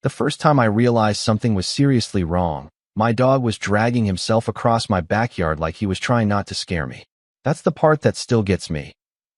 The first time I realized something was seriously wrong, my dog was dragging himself across my backyard like he was trying not to scare me. That's the part that still gets me.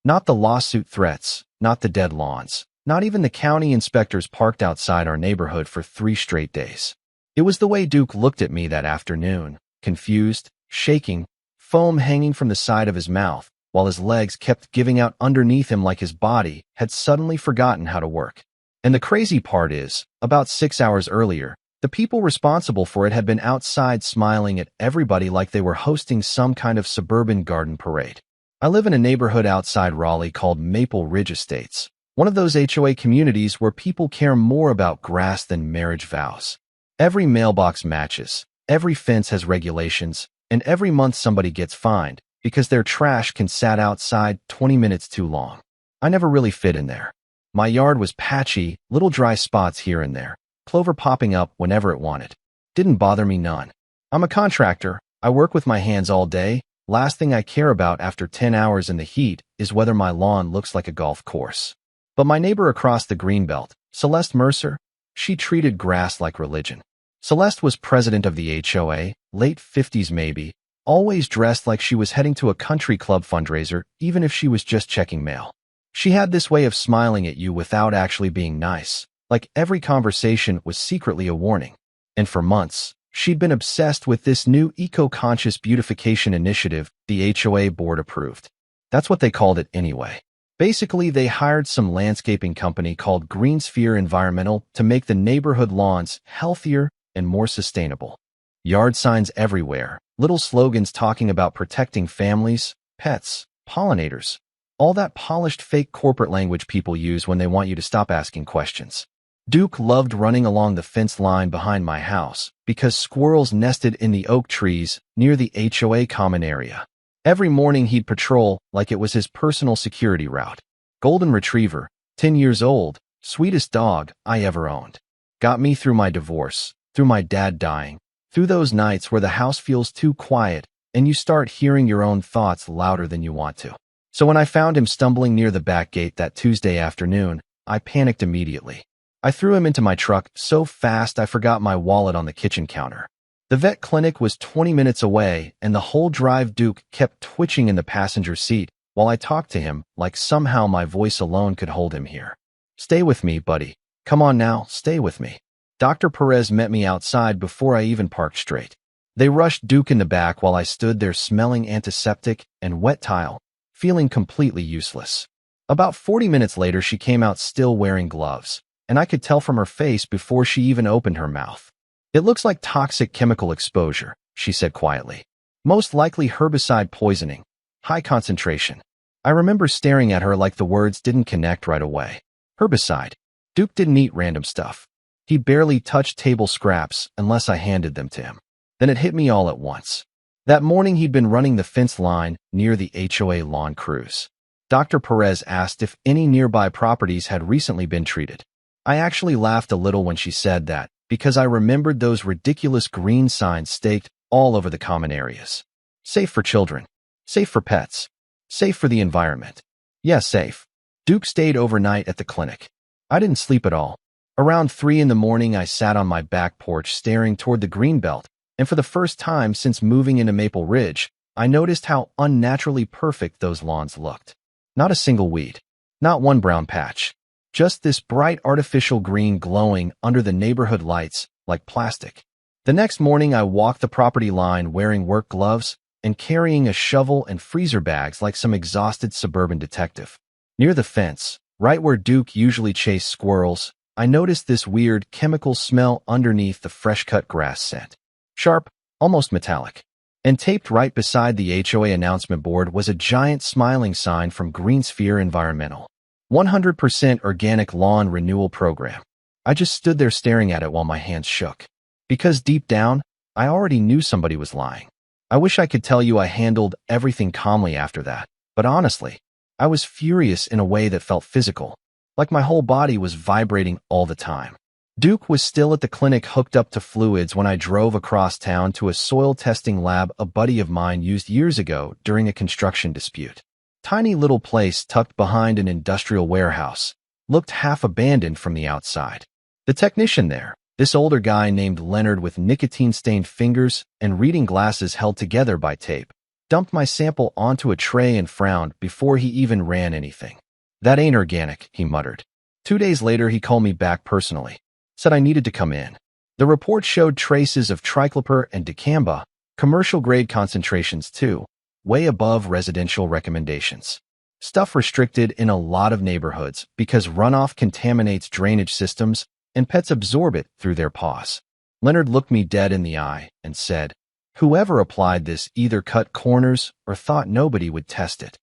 Not the lawsuit threats, not the dead lawns, not even the county inspectors parked outside our neighborhood for 3 straight days. It was the way Duke looked at me that afternoon, confused, shaking, foam hanging from the side of his mouth, while his legs kept giving out underneath him like his body had suddenly forgotten how to work. And the crazy part is, about 6 hours earlier, the people responsible for it had been outside smiling at everybody like they were hosting some kind of suburban garden parade. I live in a neighborhood outside Raleigh called Maple Ridge Estates, one of those HOA communities where people care more about grass than marriage vows. Every mailbox matches, every fence has regulations, and every month somebody gets fined because their trash can sat outside 20 minutes too long. I never really fit in there. My yard was patchy, little dry spots here and there, clover popping up whenever it wanted. Didn't bother me none. I'm a contractor. I work with my hands all day. Last thing I care about after 10 hours in the heat is whether my lawn looks like a golf course. But my neighbor across the greenbelt, Celeste Mercer, she treated grass like religion. Celeste was president of the HOA, late 50s maybe, always dressed like she was heading to a country club fundraiser, even if she was just checking mail. She had this way of smiling at you without actually being nice, like every conversation was secretly a warning. And for months, she'd been obsessed with this new eco-conscious beautification initiative the HOA board approved. That's what they called it anyway. Basically, they hired some landscaping company called Greensphere Environmental to make the neighborhood lawns healthier and more sustainable. Yard signs everywhere, little slogans talking about protecting families, pets, pollinators, all that polished fake corporate language people use when they want you to stop asking questions. Duke loved running along the fence line behind my house because squirrels nested in the oak trees near the HOA common area. Every morning he'd patrol like it was his personal security route. Golden Retriever, 10 years old, sweetest dog I ever owned. Got me through my divorce, through my dad dying, through those nights where the house feels too quiet and you start hearing your own thoughts louder than you want to. So when I found him stumbling near the back gate that Tuesday afternoon, I panicked immediately. I threw him into my truck so fast I forgot my wallet on the kitchen counter. The vet clinic was 20 minutes away, and the whole drive Duke kept twitching in the passenger seat while I talked to him like somehow my voice alone could hold him here. Stay with me, buddy. Come on now, stay with me. Dr. Perez met me outside before I even parked straight. They rushed Duke in the back while I stood there smelling antiseptic and wet tile, feeling completely useless. About 40 minutes later, she came out still wearing gloves, and I could tell from her face before she even opened her mouth. It looks like toxic chemical exposure, she said quietly. Most likely herbicide poisoning. High concentration. I remember staring at her like the words didn't connect right away. Herbicide. Duke didn't eat random stuff. He barely touched table scraps unless I handed them to him. Then it hit me all at once. That morning he'd been running the fence line near the HOA lawn crews. Dr. Perez asked if any nearby properties had recently been treated. I actually laughed a little when she said that, because I remembered those ridiculous green signs staked all over the common areas. Safe for children. Safe for pets. Safe for the environment. Yeah, safe. Duke stayed overnight at the clinic. I didn't sleep at all. Around 3 in the morning, I sat on my back porch staring toward the greenbelt, and for the first time since moving into Maple Ridge, I noticed how unnaturally perfect those lawns looked. Not a single weed. Not one brown patch. Just this bright artificial green glowing under the neighborhood lights like plastic. The next morning, I walked the property line wearing work gloves and carrying a shovel and freezer bags like some exhausted suburban detective. Near the fence, right where Duke usually chased squirrels, I noticed this weird chemical smell underneath the fresh-cut grass scent. Sharp, almost metallic. And taped right beside the HOA announcement board was a giant smiling sign from Greensphere Environmental. 100% organic lawn renewal program. I just stood there staring at it while my hands shook. Because deep down, I already knew somebody was lying. I wish I could tell you I handled everything calmly after that, but honestly, I was furious in a way that felt physical, like my whole body was vibrating all the time. Duke was still at the clinic hooked up to fluids when I drove across town to a soil testing lab a buddy of mine used years ago during a construction dispute. Tiny little place tucked behind an industrial warehouse, looked half abandoned from the outside. The technician there, this older guy named Leonard with nicotine-stained fingers and reading glasses held together by tape, dumped my sample onto a tray and frowned before he even ran anything. "That ain't organic," he muttered. 2 days later, he called me back personally, said I needed to come in. The report showed traces of triclopyr and dicamba, commercial-grade concentrations too, way above residential recommendations. Stuff restricted in a lot of neighborhoods because runoff contaminates drainage systems and pets absorb it through their paws. Leonard looked me dead in the eye and said, "Whoever applied this either cut corners or thought nobody would test it."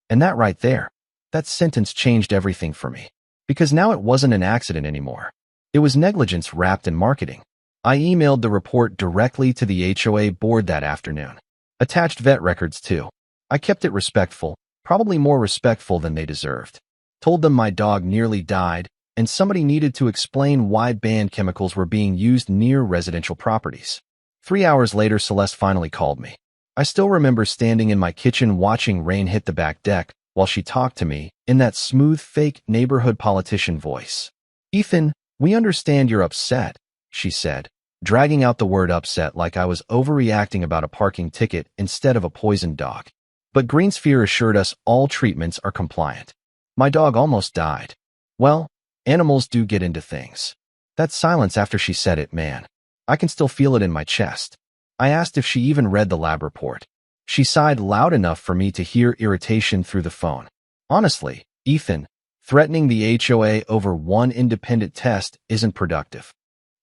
And that right there, that sentence changed everything for me. Because now it wasn't an accident anymore. It was negligence wrapped in marketing. I emailed the report directly to the HOA board that afternoon. Attached vet records too. I kept it respectful, probably more respectful than they deserved. Told them my dog nearly died, and somebody needed to explain why banned chemicals were being used near residential properties. 3 hours later, Celeste finally called me. I still remember standing in my kitchen watching rain hit the back deck while she talked to me in that smooth, fake neighborhood politician voice. "Ethan, we understand you're upset," she said, dragging out the word upset like I was overreacting about a parking ticket instead of a poisoned dog. "But Greensphere assured us all treatments are compliant. My dog almost died." Well, animals do get into things. That silence after she said it, man, I can still feel it in my chest. I asked if she even read the lab report. She sighed loud enough for me to hear irritation through the phone. "Honestly, Ethan, threatening the HOA over one independent test isn't productive."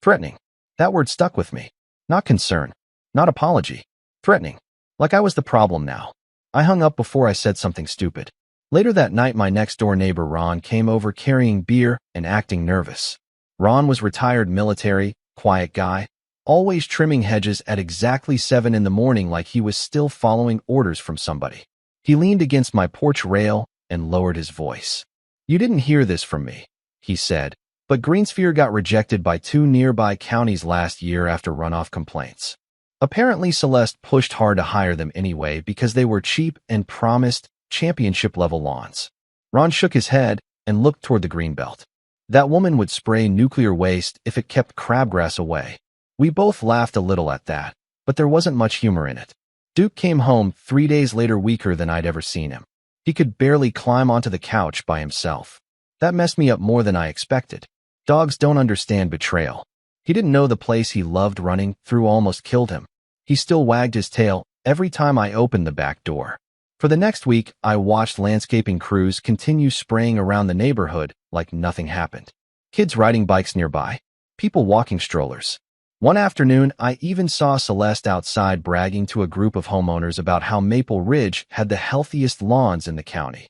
Threatening. That word stuck with me. Not concern. Not apology. Threatening. Like I was the problem now. I hung up before I said something stupid. Later that night, my next-door neighbor Ron came over carrying beer and acting nervous. Ron was retired military, quiet guy, always trimming hedges at exactly 7 in the morning like he was still following orders from somebody. He leaned against my porch rail and lowered his voice. "You didn't hear this from me," he said, "but Greensphere got rejected by 2 nearby counties last year after runoff complaints. Apparently Celeste pushed hard to hire them anyway because they were cheap and promised championship-level lawns." Ron shook his head and looked toward the greenbelt. "That woman would spray nuclear waste if it kept crabgrass away." We both laughed a little at that, but there wasn't much humor in it. Duke came home 3 days later weaker than I'd ever seen him. He could barely climb onto the couch by himself. That messed me up more than I expected. Dogs don't understand betrayal. He didn't know the place he loved running through almost killed him. He still wagged his tail every time I opened the back door. For the next week, I watched landscaping crews continue spraying around the neighborhood like nothing happened. Kids riding bikes nearby. People walking strollers. One afternoon, I even saw Celeste outside bragging to a group of homeowners about how Maple Ridge had the healthiest lawns in the county.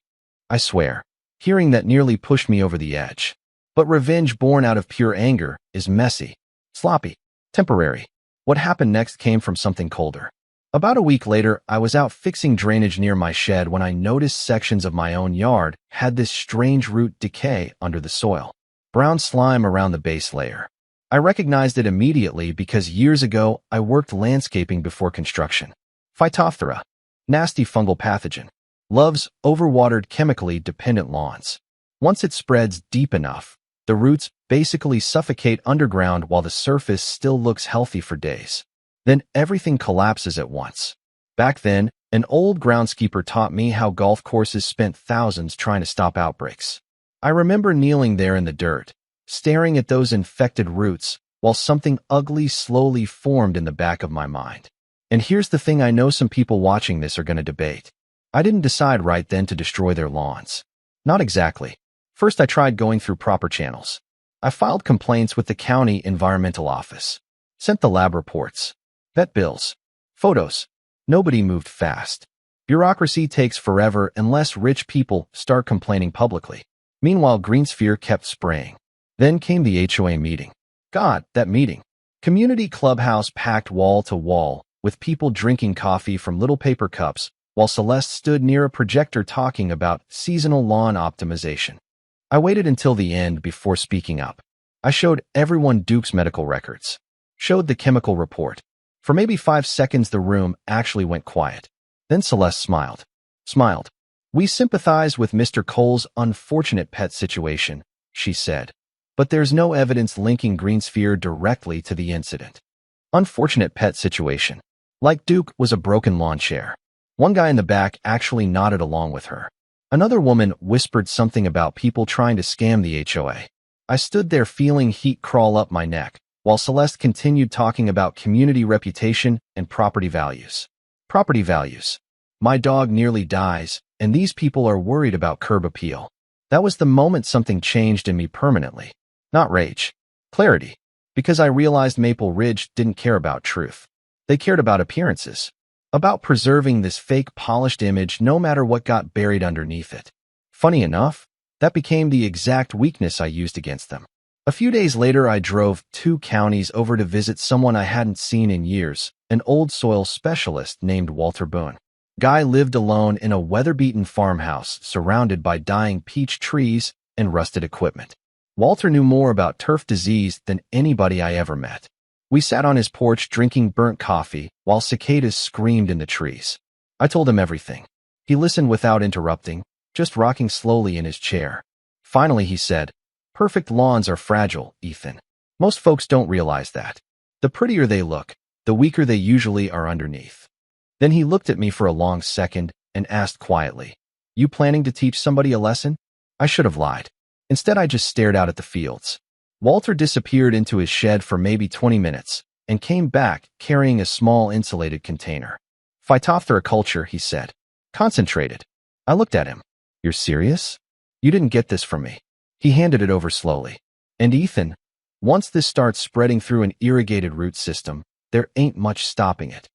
I swear, hearing that nearly pushed me over the edge. But revenge born out of pure anger is messy, sloppy, temporary. What happened next came from something colder. About a week later, I was out fixing drainage near my shed when I noticed sections of my own yard had this strange root decay under the soil. Brown slime around the base layer. I recognized it immediately because years ago I worked landscaping before construction. Phytophthora, nasty fungal pathogen, loves overwatered chemically dependent lawns. Once it spreads deep enough, the roots basically suffocate underground while the surface still looks healthy for days. Then everything collapses at once. Back then, an old groundskeeper taught me how golf courses spent thousands trying to stop outbreaks. I remember kneeling there in the dirt, staring at those infected roots, while something ugly slowly formed in the back of my mind. And here's the thing I know some people watching this are going to debate. I didn't decide right then to destroy their lawns. Not exactly. First, I tried going through proper channels. I filed complaints with the county environmental office, sent the lab reports, vet bills, photos. Nobody moved fast. Bureaucracy takes forever unless rich people start complaining publicly. Meanwhile, Greensphere kept spraying. Then came the HOA meeting. God, that meeting. Community clubhouse packed wall to wall, with people drinking coffee from little paper cups, while Celeste stood near a projector talking about seasonal lawn optimization. I waited until the end before speaking up. I showed everyone Duke's medical records. Showed the chemical report. For maybe 5 seconds the room actually went quiet. Then Celeste smiled. Smiled. "We sympathize with Mr. Cole's unfortunate pet situation," she said. but there's no evidence linking Green's fear directly to the incident. Unfortunate pet situation. Like Duke was a broken lawn chair. One guy in the back actually nodded along with her. Another woman whispered something about people trying to scam the HOA. I stood there feeling heat crawl up my neck, while Celeste continued talking about community reputation and property values. Property values. My dog nearly dies, and these people are worried about curb appeal. That was the moment something changed in me permanently. Not rage. Clarity. Because I realized Maple Ridge didn't care about truth. They cared about appearances. About preserving this fake polished image no matter what got buried underneath it. Funny enough, that became the exact weakness I used against them. A few days later, I drove 2 counties over to visit someone I hadn't seen in years, an old soil specialist named Walter Boone. Guy lived alone in a weather-beaten farmhouse surrounded by dying peach trees and rusted equipment. Walter knew more about turf disease than anybody I ever met. We sat on his porch drinking burnt coffee while cicadas screamed in the trees. I told him everything. He listened without interrupting, just rocking slowly in his chair. Finally, he said, "Perfect lawns are fragile, Ethan. Most folks don't realize that. The prettier they look, the weaker they usually are underneath." Then he looked at me for a long second and asked quietly, "You planning to teach somebody a lesson?" I should have lied. Instead, I just stared out at the fields. Walter disappeared into his shed for maybe 20 minutes and came back carrying a small insulated container. "Phytophthora culture," he said. "Concentrated." I looked at him. "You're serious? You didn't get this from me." He handed it over slowly. "And Ethan, once this starts spreading through an irrigated root system, there ain't much stopping it."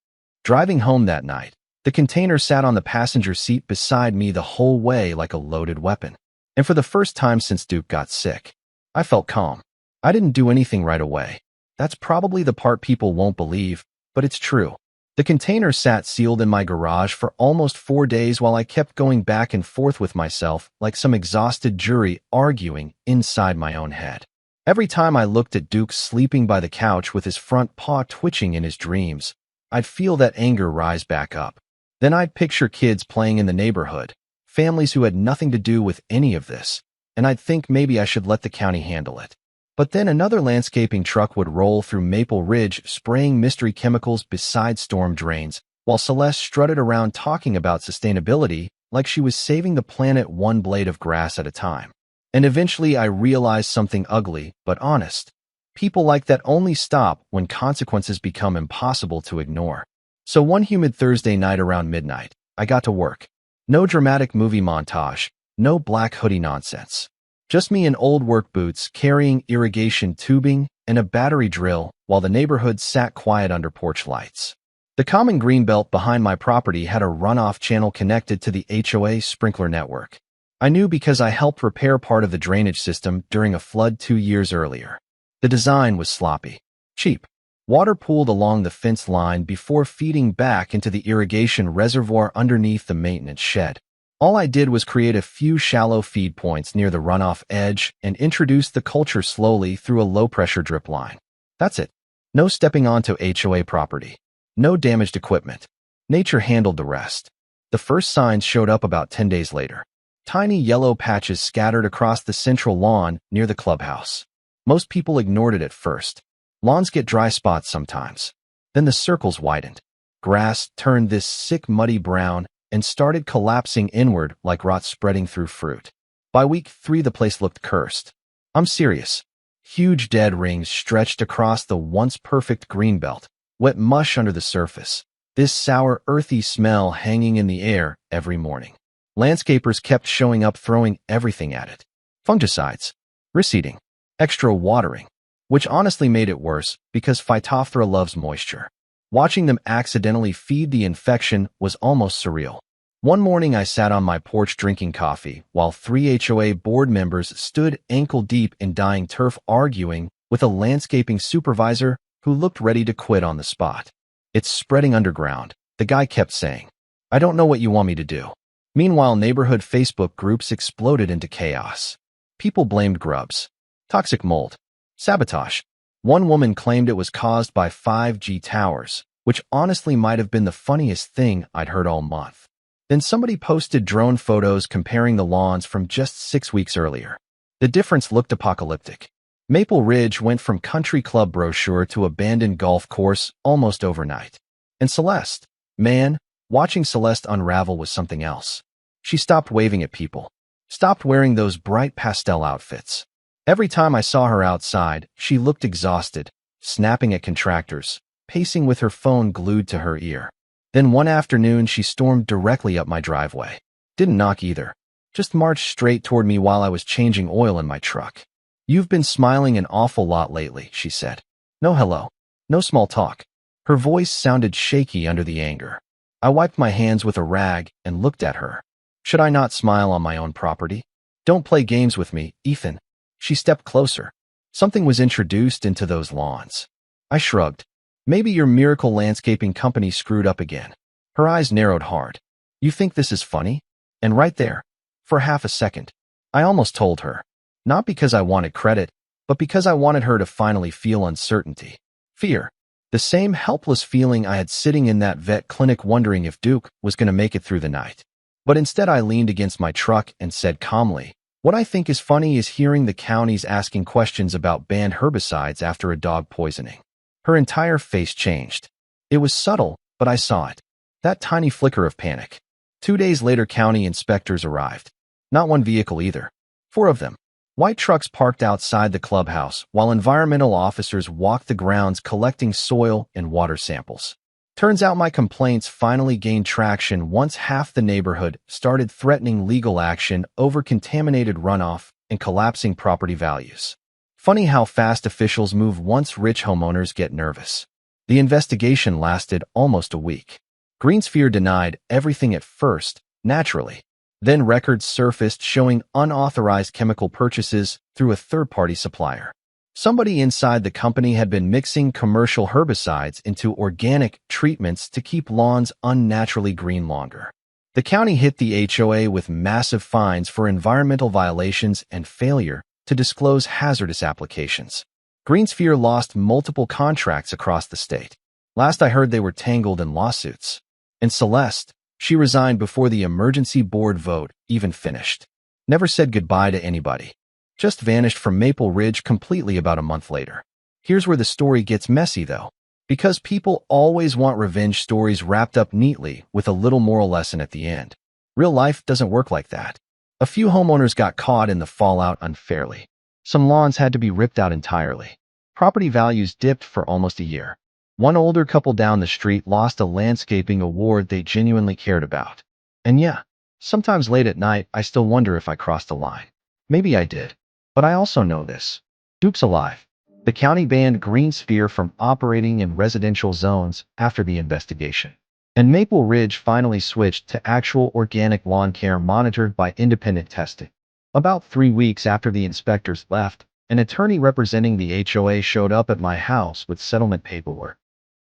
Driving home that night, the container sat on the passenger seat beside me the whole way like a loaded weapon. And for the first time since Duke got sick, I felt calm. I didn't do anything right away. That's probably the part people won't believe, but it's true. The container sat sealed in my garage for almost 4 days while I kept going back and forth with myself like some exhausted jury arguing inside my own head. Every time I looked at Duke sleeping by the couch with his front paw twitching in his dreams, I'd feel that anger rise back up. Then I'd picture kids playing in the neighborhood, families who had nothing to do with any of this, and I'd think maybe I should let the county handle it. But then another landscaping truck would roll through Maple Ridge spraying mystery chemicals beside storm drains, while Celeste strutted around talking about sustainability like she was saving the planet one blade of grass at a time. And eventually I realized something ugly but honest. People like that only stop when consequences become impossible to ignore. So one humid Thursday night around midnight, I got to work. No dramatic movie montage, no black hoodie nonsense. Just me in old work boots carrying irrigation tubing and a battery drill while the neighborhood sat quiet under porch lights. The common greenbelt behind my property had a runoff channel connected to the HOA sprinkler network. I knew because I helped repair part of the drainage system during a flood 2 years earlier. The design was sloppy, cheap. Water pooled along the fence line before feeding back into the irrigation reservoir underneath the maintenance shed. All I did was create a few shallow feed points near the runoff edge and introduce the culture slowly through a low-pressure drip line. That's it. No stepping onto HOA property. No damaged equipment. Nature handled the rest. The first signs showed up about 10 days later. Tiny yellow patches scattered across the central lawn near the clubhouse. Most people ignored it at first. Lawns get dry spots sometimes. Then the circles widened. Grass turned this sick muddy brown and started collapsing inward like rot spreading through fruit. By week 3, the place looked cursed. I'm serious. Huge dead rings stretched across the once perfect greenbelt, wet mush under the surface. This sour, earthy smell hanging in the air every morning. Landscapers kept showing up throwing everything at it. Fungicides, reseeding, extra watering, which honestly made it worse because Phytophthora loves moisture. Watching them accidentally feed the infection was almost surreal. One morning I sat on my porch drinking coffee while 3 HOA board members stood ankle-deep in dying turf arguing with a landscaping supervisor who looked ready to quit on the spot. "It's spreading underground," the guy kept saying. "I don't know what you want me to do." Meanwhile, neighborhood Facebook groups exploded into chaos. People blamed grubs, toxic mold, sabotage. One woman claimed it was caused by 5G towers, which honestly might have been the funniest thing I'd heard all month. Then somebody posted drone photos comparing the lawns from just 6 weeks earlier. The difference looked apocalyptic. Maple Ridge went from country club brochure to abandoned golf course almost overnight. And Celeste, man, watching Celeste unravel was something else. She stopped waving at people, stopped wearing those bright pastel outfits. Every time I saw her outside, she looked exhausted, snapping at contractors, pacing with her phone glued to her ear. Then one afternoon, she stormed directly up my driveway. Didn't knock either. Just marched straight toward me while I was changing oil in my truck. "You've been smiling an awful lot lately," she said. "No hello. No small talk." Her voice sounded shaky under the anger. I wiped my hands with a rag and looked at her. Should I not smile on my own property? "Don't play games with me, Ethan." She stepped closer. Something was introduced into those lawns. I shrugged. "Maybe your miracle landscaping company screwed up again." Her eyes narrowed hard. "You think this is funny?" And right there, for half a second, I almost told her. Not because I wanted credit, but because I wanted her to finally feel uncertainty. Fear. The same helpless feeling I had sitting in that vet clinic wondering if Duke was going to make it through the night. But instead I leaned against my truck and said calmly, "What I think is funny is hearing the counties asking questions about banned herbicides after a dog poisoning." Her entire face changed. It was subtle, but I saw it. That tiny flicker of panic. 2 days later, county inspectors arrived. Not one vehicle either. 4 of them. White trucks parked outside the clubhouse while environmental officers walked the grounds collecting soil and water samples. Turns out my complaints finally gained traction once half the neighborhood started threatening legal action over contaminated runoff and collapsing property values. Funny how fast officials move once rich homeowners get nervous. The investigation lasted almost a week. Greensphere denied everything at first, naturally. Then records surfaced showing unauthorized chemical purchases through a third-party supplier. Somebody inside the company had been mixing commercial herbicides into organic treatments to keep lawns unnaturally green longer. The county hit the HOA with massive fines for environmental violations and failure to disclose hazardous applications. Greensphere lost multiple contracts across the state. Last I heard, they were tangled in lawsuits. And Celeste, she resigned before the emergency board vote even finished. Never said goodbye to anybody. Just vanished from Maple Ridge completely about a month later. Here's where the story gets messy, though. Because people always want revenge stories wrapped up neatly with a little moral lesson at the end. Real life doesn't work like that. A few homeowners got caught in the fallout unfairly. Some lawns had to be ripped out entirely. Property values dipped for almost a year. One older couple down the street lost a landscaping award they genuinely cared about. And yeah, sometimes late at night, I still wonder if I crossed the line. Maybe I did. But I also know this. Duke's alive. The county banned Greensphere from operating in residential zones after the investigation. And Maple Ridge finally switched to actual organic lawn care monitored by independent testing. About 3 weeks after the inspectors left, an attorney representing the HOA showed up at my house with settlement paperwork.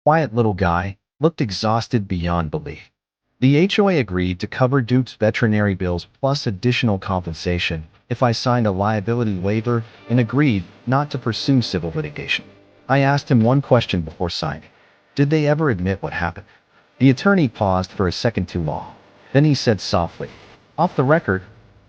Quiet little guy, looked exhausted beyond belief. The HOA agreed to cover Duke's veterinary bills plus additional compensation if I signed a liability waiver and agreed not to pursue civil litigation. I asked him one question before signing. Did they ever admit what happened? The attorney paused for a second too long. Then he said softly, "Off the record,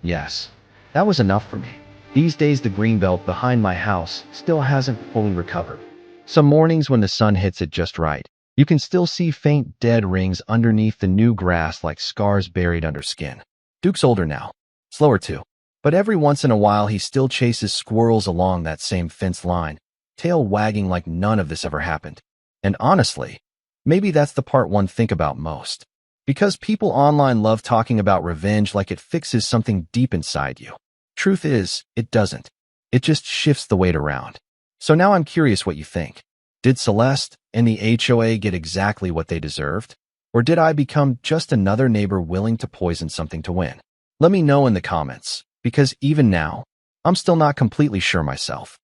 yes." That was enough for me. These days the greenbelt behind my house still hasn't fully recovered. Some mornings when the sun hits it just right, you can still see faint dead rings underneath the new grass like scars buried under skin. Duke's older now. Slower too. But every once in a while he still chases squirrels along that same fence line, tail wagging like none of this ever happened. And honestly, maybe that's the part one think about most. Because people online love talking about revenge like it fixes something deep inside you. Truth is, it doesn't. It just shifts the weight around. So now I'm curious what you think. Did Celeste and the HOA get exactly what they deserved? Or did I become just another neighbor willing to poison something to win? Let me know in the comments, because even now, I'm still not completely sure myself.